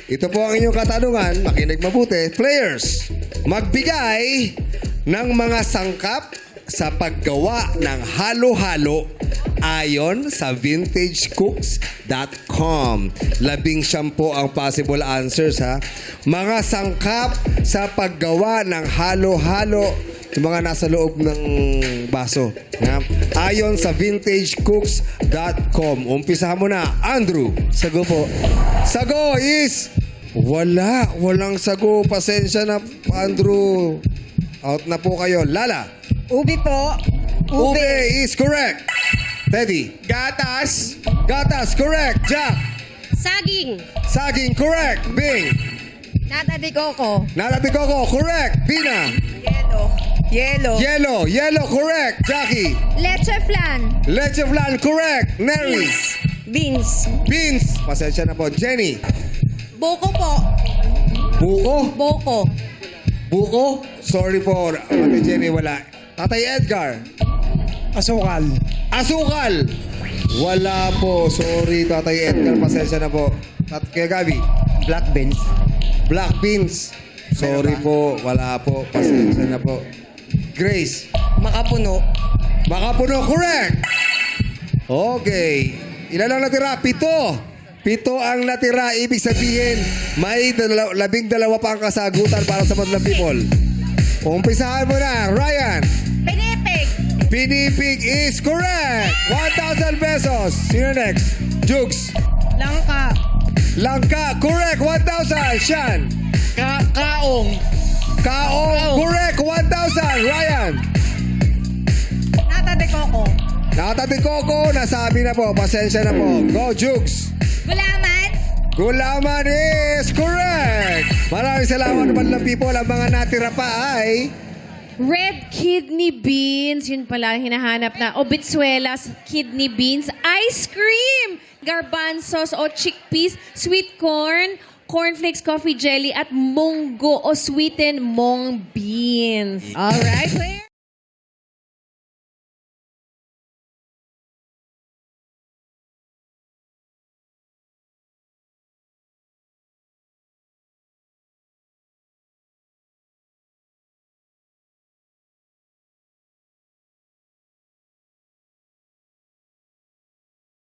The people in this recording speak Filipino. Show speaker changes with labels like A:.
A: Ito po ang inyong katanungan. Makinig mabuti. Players, magbigay ng mga sangkap sa paggawa ng halo-halo ayon sa vintagecooks.com. 11 po ang possible answers, ha. Mga sangkap sa paggawa ng halo-halo, yung mga nasa loob ng baso. Ha? Ayon sa vintagecooks.com. Umpisahan mo na, Andrew.
B: Sago po.
A: Sago is wala. Walang sago. Pasensya na, Andrew. Out na po kayo. Lala.
C: Ubi po.
A: Ube is correct. Teddy.
B: Gatas.
A: Gatas, correct. Jack.
D: Saging.
A: Saging, correct. Bing.
C: Nata de coco.
A: Nata de coco, correct. Bina.
C: Yelo.
A: Yellow. Yellow, correct. Jackie.
C: Leche flan.
A: Leche flan, correct. Neri.
C: Beans.
A: Beans. Pasensya na po. Jenny.
C: Boko po.
A: Buko.
C: Boko.
A: Buko. Sorry po. Ate Jenny, wala. Tatay Edgar.
B: Asukal.
A: Asukal. Wala po. Sorry, Tatay Edgar. Pasensya na po. Kaya Gabi.
B: Black beans.
A: Black beans. Sorry po. Wala po. Pasensya na po. Grace.
C: Makapuno.
A: Makapuno, correct. Okay. Ilan lang natira? 7. 7 ang natira. Ibig sabihin, may 12 pa ang kasagutan para sa Madlang People. Umpisahan mo na. Ryan.
C: Pinipig.
A: Pinipig is correct. 1,000 pesos. Sino next? Jukes.
C: Langka.
A: Langka, correct. 1,000. Shan.
B: Kaong.
A: Kaong, correct. 1,000. Ryan.
C: Nata de coco.
A: Nata de Coco, nasabi na po. Pasensya na po. Go, Jukes.
C: Gulaman.
A: Gulaman is correct. Maraming salamat naman lang people. Ang mga natira pa ay
D: Red kidney beans. Yun pala ang hinahanap na. O bitsuelas, kidney beans. Ice cream. Garbanzos o chickpeas. Sweet corn. Cornflakes, coffee jelly. At munggo o sweetened mung beans. Alright, player?